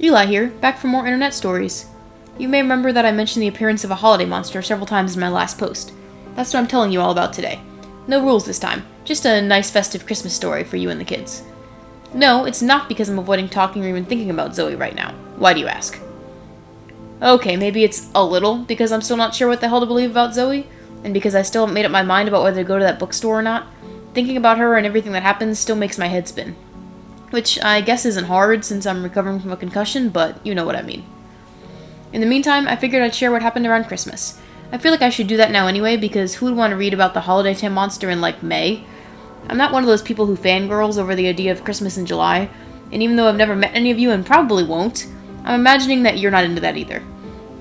Eli here, back for more internet stories. You may remember that I mentioned the appearance of a holiday monster several times in my last post. That's what I'm telling you all about today. No rules this time, just a nice festive Christmas story for you and the kids. No, it's not because I'm avoiding talking or even thinking about Zoe right now. Why do you ask? Okay, maybe it's a little because I'm still not sure what the hell to believe about Zoe, and because I still haven't made up my mind about whether to go to that bookstore or not. Thinking about her and everything that happens still makes my head spin. Which I guess isn't hard since I'm recovering from a concussion, but you know what I mean. In the meantime, I figured I'd share what happened around Christmas. I feel like I should do that now anyway, because who would want to read about the holiday time monster in, May? I'm not one of those people who fangirls over the idea of Christmas in July, and even though I've never met any of you and probably won't, I'm imagining that you're not into that either.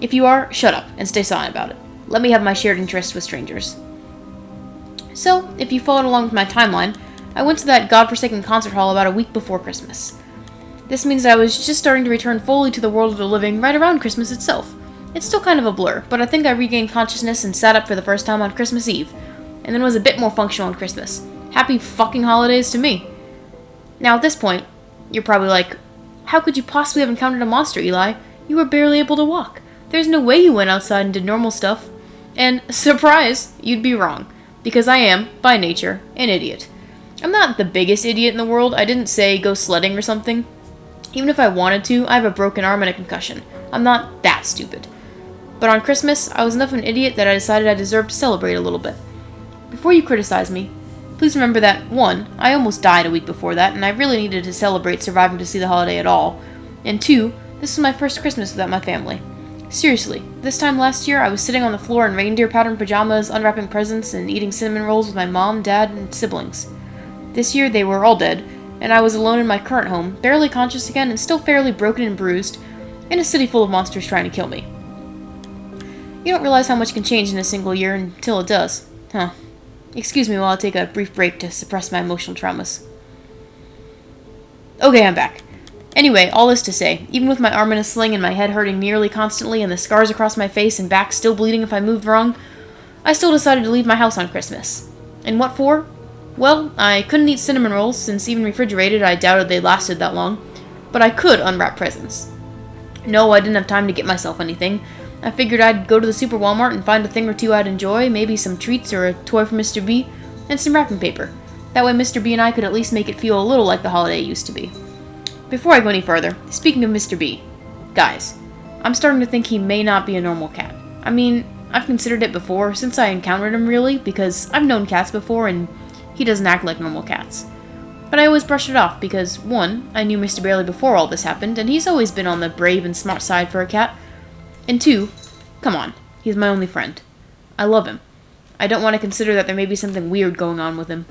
If you are, shut up and stay silent about it. Let me have my shared interests with strangers. So, if you followed along with my timeline, I went to that godforsaken concert hall about a week before Christmas. This means that I was just starting to return fully to the world of the living right around Christmas itself. It's still kind of a blur, but I think I regained consciousness and sat up for the first time on Christmas Eve, and then was a bit more functional on Christmas. Happy fucking holidays to me. Now at this point, you're probably like, how could you possibly have encountered a monster, Eli? You were barely able to walk. There's no way you went outside and did normal stuff. And, surprise, you'd be wrong. Because I am, by nature, an idiot. I'm not the biggest idiot in the world. I didn't say go sledding or something. Even if I wanted to, I have a broken arm and a concussion. I'm not that stupid. But on Christmas, I was enough of an idiot that I decided I deserved to celebrate a little bit. Before you criticize me, please remember that, 1, I almost died a week before that, and I really needed to celebrate surviving to see the holiday at all. And 2, this was my first Christmas without my family. Seriously, this time last year, I was sitting on the floor in reindeer pattern pajamas, unwrapping presents, and eating cinnamon rolls with my mom, dad, and siblings. This year, they were all dead, and I was alone in my current home, barely conscious again and still fairly broken and bruised, in a city full of monsters trying to kill me. You don't realize how much can change in a single year until it does, huh? Excuse me while I take a brief break to suppress my emotional traumas. Okay, I'm back. Anyway, all this to say, even with my arm in a sling and my head hurting nearly constantly and the scars across my face and back still bleeding if I moved wrong, I still decided to leave my house on Christmas. And what for? Well, I couldn't eat cinnamon rolls, since even refrigerated I doubted they lasted that long, but I could unwrap presents. No, I didn't have time to get myself anything. I figured I'd go to the Super Walmart and find a thing or two I'd enjoy, maybe some treats or a toy for Mr. B, and some wrapping paper. That way Mr. B and I could at least make it feel a little like the holiday it used to be. Before I go any further, speaking of Mr. B, guys, I'm starting to think he may not be a normal cat. I mean, I've considered it before, since I encountered him really, because I've known cats before and he doesn't act like normal cats. But I always brushed it off because, 1, I knew Mr. Bailey before all this happened, and he's always been on the brave and smart side for a cat. And 2, come on, he's my only friend. I love him. I don't want to consider that there may be something weird going on with him.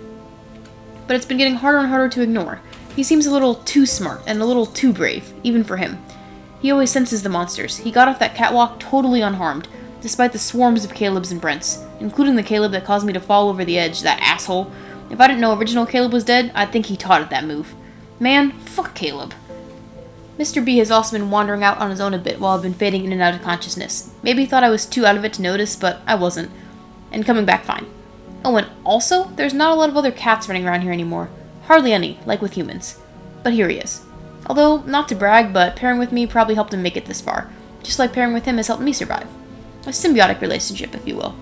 But it's been getting harder and harder to ignore. He seems a little too smart and a little too brave, even for him. He always senses the monsters. He got off that catwalk totally unharmed, despite the swarms of Calebs and Brents, including the Caleb that caused me to fall over the edge, that asshole. If I didn't know original Caleb was dead, I'd think he taught it that move. Man, fuck Caleb. Mr. B has also been wandering out on his own a bit while I've been fading in and out of consciousness. Maybe he thought I was too out of it to notice, but I wasn't. And coming back fine. Oh, and also, there's not a lot of other cats running around here anymore. Hardly any, like with humans. But here he is. Although, not to brag, but pairing with me probably helped him make it this far. Just like pairing with him has helped me survive. A symbiotic relationship, if you will.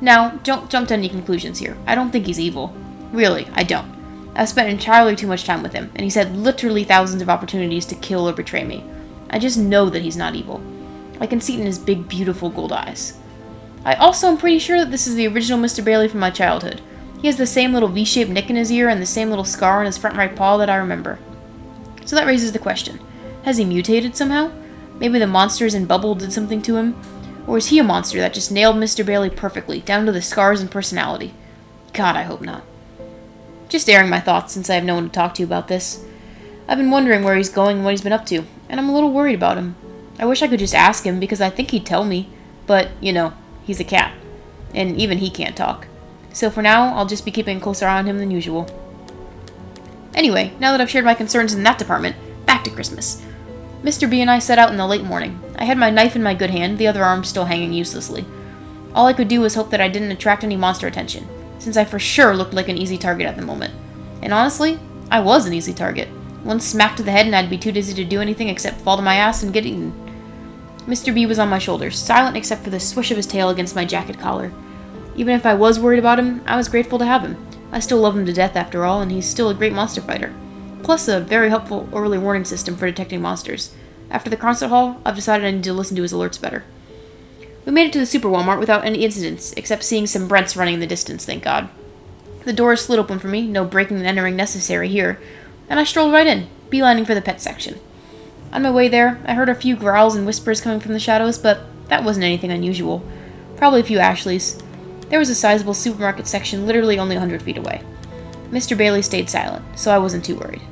Now, don't jump to any conclusions here. I don't think he's evil. Really, I don't. I've spent entirely too much time with him, and he's had literally thousands of opportunities to kill or betray me. I just know that he's not evil. I can see it in his big, beautiful gold eyes. I also am pretty sure that this is the original Mr. Bailey from my childhood. He has the same little V-shaped nick in his ear and the same little scar on his front right paw that I remember. So that raises the question. Has he mutated somehow? Maybe the monsters in Bubble did something to him? Or is he a monster that just nailed Mr. Bailey perfectly, down to the scars and personality? God, I hope not. Just airing my thoughts since I have no one to talk to about this. I've been wondering where he's going and what he's been up to, and I'm a little worried about him. I wish I could just ask him because I think he'd tell me, but, you know, he's a cat. And even he can't talk. So for now, I'll just be keeping a closer eye on him than usual. Anyway, now that I've shared my concerns in that department, back to Christmas. Mr. B and I set out in the late morning. I had my knife in my good hand, the other arm still hanging uselessly. All I could do was hope that I didn't attract any monster attention, since I for sure looked like an easy target at the moment. And honestly, I was an easy target. One smack to the head and I'd be too dizzy to do anything except fall to my ass and get eaten. Mr. B was on my shoulders, silent except for the swish of his tail against my jacket collar. Even if I was worried about him, I was grateful to have him. I still love him to death after all, and he's still a great monster fighter. Plus a very helpful early warning system for detecting monsters. After the concert hall, I've decided I need to listen to his alerts better. We made it to the Super Walmart without any incidents, except seeing some Brents running in the distance, thank God. The door slid open for me, no breaking and entering necessary here, and I strolled right in, beelining for the pet section. On my way there, I heard a few growls and whispers coming from the shadows, but that wasn't anything unusual. Probably a few Ashleys. There was a sizable supermarket section literally only 100 feet away. Mr. Bailey stayed silent, so I wasn't too worried.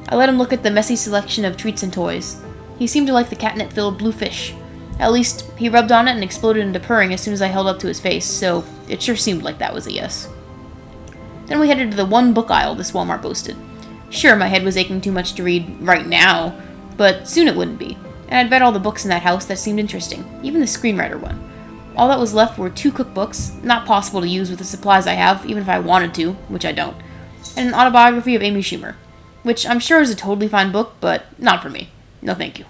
I let him look at the messy selection of treats and toys. He seemed to like the catnip-filled blue fish. At least, he rubbed on it and exploded into purring as soon as I held up to his face, so it sure seemed like that was a yes. Then we headed to the one book aisle this Walmart boasted. Sure, my head was aching too much to read right now, but soon it wouldn't be, and I'd read all the books in that house that seemed interesting, even the screenwriter one. All that was left were 2 cookbooks, not possible to use with the supplies I have, even if I wanted to, which I don't, and an autobiography of Amy Schumer, which I'm sure is a totally fine book, but not for me. No thank you.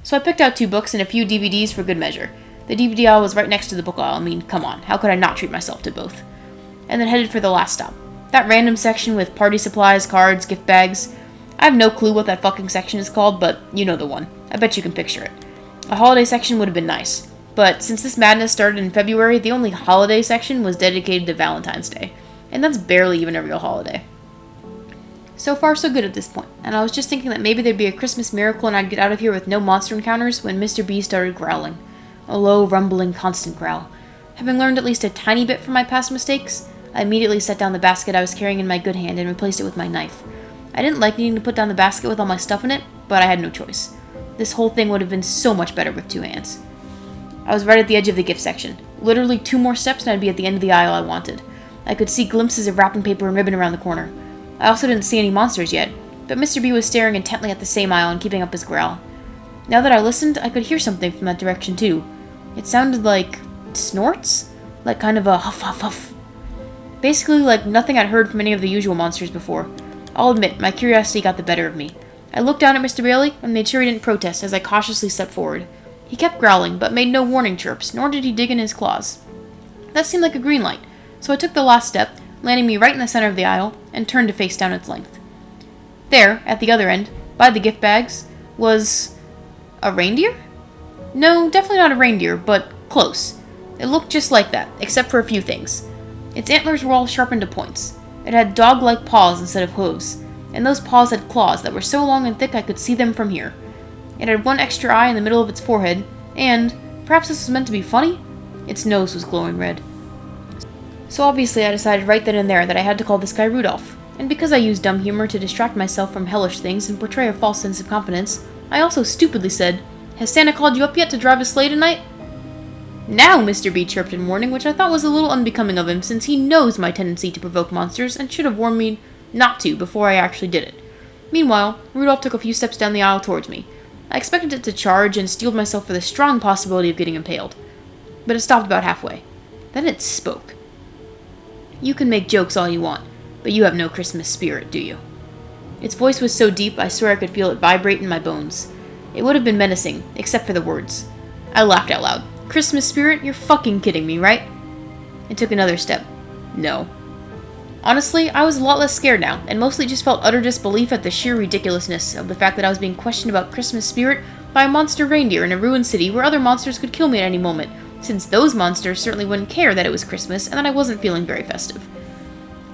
So I picked out 2 books and a few DVDs for good measure. The DVD aisle was right next to the book aisle. I mean, come on, how could I not treat myself to both? And then headed for the last stop. That random section with party supplies, cards, gift bags. I have no clue what that fucking section is called, but you know the one. I bet you can picture it. A holiday section would have been nice. But since this madness started in February, the only holiday section was dedicated to Valentine's Day. And that's barely even a real holiday. So far, so good at this point, and I was just thinking that maybe there'd be a Christmas miracle and I'd get out of here with no monster encounters when Mr. B started growling. A low, rumbling, constant growl. Having learned at least a tiny bit from my past mistakes, I immediately set down the basket I was carrying in my good hand and replaced it with my knife. I didn't like needing to put down the basket with all my stuff in it, but I had no choice. This whole thing would have been so much better with 2 hands. I was right at the edge of the gift section. Literally 2 more steps and I'd be at the end of the aisle I wanted. I could see glimpses of wrapping paper and ribbon around the corner. I also didn't see any monsters yet, but Mr. B was staring intently at the same aisle and keeping up his growl. Now that I listened, I could hear something from that direction too. It sounded like snorts? Like kind of a huff huff huff. Basically like nothing I'd heard from any of the usual monsters before. I'll admit, my curiosity got the better of me. I looked down at Mr. Bailey and made sure he didn't protest as I cautiously stepped forward. He kept growling, but made no warning chirps, nor did he dig in his claws. That seemed like a green light, so I took the last step, landing me right in the center of the aisle, and turned to face down its length. There, at the other end, by the gift bags, was a reindeer? No, definitely not a reindeer, but close. It looked just like that, except for a few things. Its antlers were all sharpened to points. It had dog-like paws instead of hooves, and those paws had claws that were so long and thick I could see them from here. It had 1 extra eye in the middle of its forehead, and, perhaps this was meant to be funny, its nose was glowing red. So obviously I decided right then and there that I had to call this guy Rudolph, and because I used dumb humor to distract myself from hellish things and portray a false sense of confidence, I also stupidly said, "Has Santa called you up yet to drive a sleigh tonight?" Now Mr. B chirped in warning, which I thought was a little unbecoming of him since he knows my tendency to provoke monsters and should have warned me not to before I actually did it. Meanwhile, Rudolph took a few steps down the aisle towards me. I expected it to charge and steeled myself for the strong possibility of getting impaled. But it stopped about halfway. Then it spoke. "You can make jokes all you want, but you have no Christmas spirit, do you?" Its voice was so deep I swear I could feel it vibrate in my bones. It would have been menacing, except for the words. I laughed out loud. "Christmas spirit? You're fucking kidding me, right?" It took another step. No. Honestly, I was a lot less scared now, and mostly just felt utter disbelief at the sheer ridiculousness of the fact that I was being questioned about Christmas spirit by a monster reindeer in a ruined city where other monsters could kill me at any moment, since those monsters certainly wouldn't care that it was Christmas and that I wasn't feeling very festive.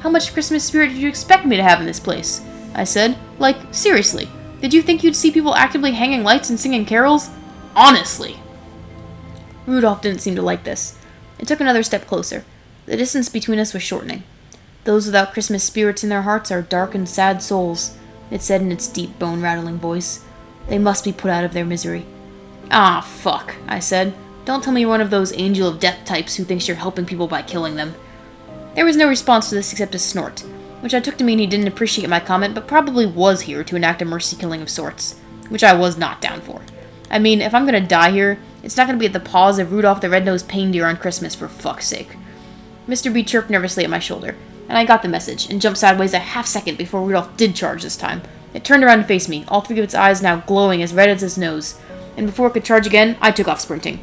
"How much Christmas spirit did you expect me to have in this place?" I said. "Like, seriously, did you think you'd see people actively hanging lights and singing carols? Honestly." Rudolph didn't seem to like this. It took another step closer. The distance between us was shortening. "Those without Christmas spirits in their hearts are dark and sad souls," it said in its deep, bone-rattling voice. "They must be put out of their misery." "Ah, fuck," I said. "Don't tell me you're one of those angel of death types who thinks you're helping people by killing them." There was no response to this except a snort, which I took to mean he didn't appreciate my comment but probably was here to enact a mercy killing of sorts, which I was not down for. I mean, if I'm gonna die here, it's not gonna be at the paws of Rudolph the Red-Nosed Reindeer on Christmas, for fuck's sake. Mr. B chirped nervously at my shoulder, and I got the message, and jumped sideways a half-second before Rudolph did charge this time, It turned around to face me, all three of its eyes now glowing as red as its nose, and before it could charge again, I took off sprinting.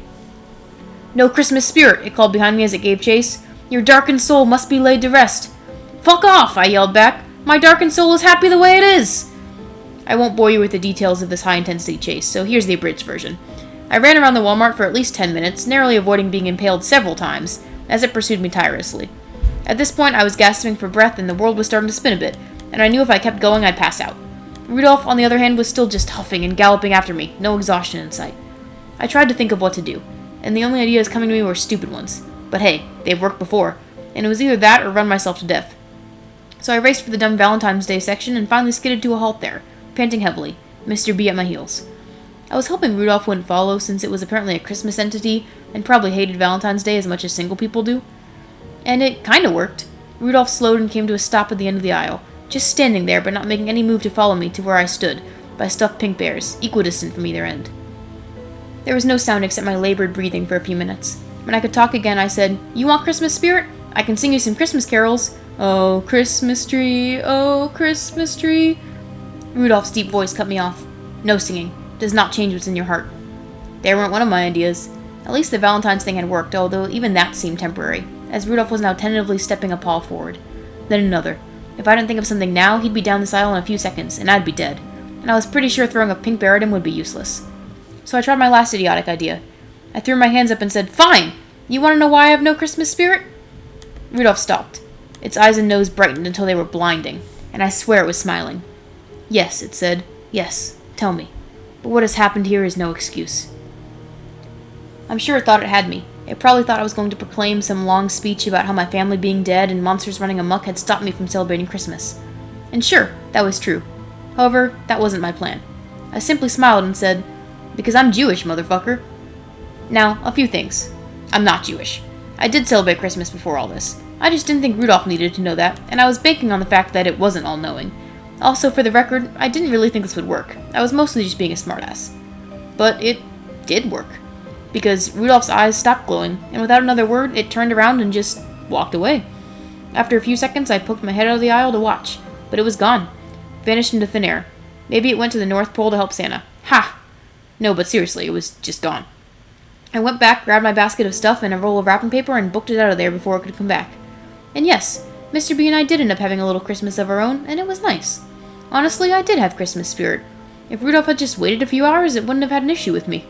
"No Christmas spirit," it called behind me as it gave chase. "Your darkened soul must be laid to rest." "Fuck off," I yelled back. "My darkened soul is happy the way it is." I won't bore you with the details of this high-intensity chase, so here's the abridged version. I ran around the Walmart for at least 10 minutes, narrowly avoiding being impaled several times, as it pursued me tirelessly. At this point, I was gasping for breath and the world was starting to spin a bit, and I knew if I kept going, I'd pass out. Rudolph, on the other hand, was still just huffing and galloping after me, no exhaustion in sight. I tried to think of what to do, and the only ideas coming to me were stupid ones. But hey, they've worked before, and it was either that or run myself to death. So I raced for the dumb Valentine's Day section and finally skidded to a halt there, panting heavily, Mr. B at my heels. I was hoping Rudolph wouldn't follow since it was apparently a Christmas entity and probably hated Valentine's Day as much as single people do. And it kinda worked. Rudolph slowed and came to a stop at the end of the aisle, just standing there but not making any move to follow me to where I stood, by stuffed pink bears, equidistant from either end. There was no sound except my labored breathing for a few minutes. When I could talk again, I said, "You want Christmas spirit? I can sing you some Christmas carols. Oh, Christmas tree, oh, Christmas tree." Rudolph's deep voice cut me off. "No singing. Does not change what's in your heart." They weren't one of my ideas. At least the Valentine's thing had worked, although even that seemed temporary, as Rudolph was now tentatively stepping a paw forward. Then another. If I didn't think of something now, he'd be down this aisle in a few seconds, and I'd be dead. And I was pretty sure throwing a pink bear at him would be useless. So I tried my last idiotic idea. I threw my hands up and said, "Fine! You want to know why I have no Christmas spirit?" Rudolph stopped. Its eyes and nose brightened until they were blinding, and I swear it was smiling. "Yes," it said. "Yes. Tell me. But what has happened here is no excuse." I'm sure it thought it had me. It probably thought I was going to proclaim some long speech about how my family being dead and monsters running amok had stopped me from celebrating Christmas. And sure, that was true. However, that wasn't my plan. I simply smiled and said, "Because I'm Jewish, motherfucker." Now, a few things. I'm not Jewish. I did celebrate Christmas before all this. I just didn't think Rudolph needed to know that, and I was banking on the fact that it wasn't all-knowing. Also, for the record, I didn't really think this would work. I was mostly just being a smartass. But it did work. Because Rudolph's eyes stopped glowing, and without another word, it turned around and just walked away. After a few seconds, I poked my head out of the aisle to watch, but it was gone. Vanished into thin air. Maybe it went to the North Pole to help Santa. Ha! No, but seriously, it was just gone. I went back, grabbed my basket of stuff and a roll of wrapping paper, and booked it out of there before it could come back. And yes, Mr. B and I did end up having a little Christmas of our own, and it was nice. Honestly, I did have Christmas spirit. If Rudolph had just waited a few hours, it wouldn't have had an issue with me.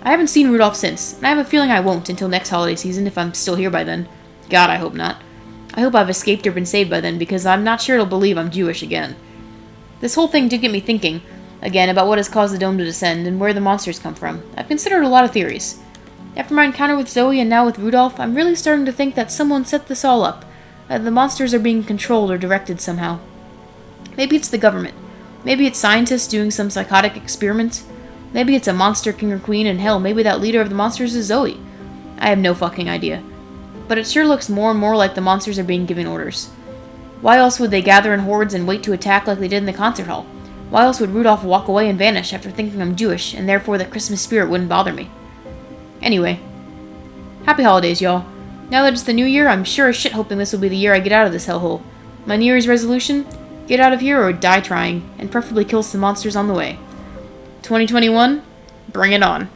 I haven't seen Rudolph since, and I have a feeling I won't until next holiday season if I'm still here by then. God, I hope not. I hope I've escaped or been saved by then, because I'm not sure it'll believe I'm Jewish again. This whole thing did get me thinking, again, about what has caused the dome to descend and where the monsters come from. I've considered a lot of theories. After my encounter with Zoe and now with Rudolph, I'm really starting to think that someone set this all up, that the monsters are being controlled or directed somehow. Maybe it's the government. Maybe it's scientists doing some psychotic experiment. Maybe it's a monster king or queen, and hell, maybe that leader of the monsters is Zoe. I have no fucking idea. But it sure looks more and more like the monsters are being given orders. Why else would they gather in hordes and wait to attack like they did in the concert hall? Why else would Rudolph walk away and vanish after thinking I'm Jewish, and therefore the Christmas spirit wouldn't bother me? Anyway. Happy holidays, y'all. Now that it's the new year, I'm sure as shit hoping this will be the year I get out of this hellhole. My New Year's resolution? Get out of here or die trying, and preferably kill some monsters on the way. 2021, bring it on.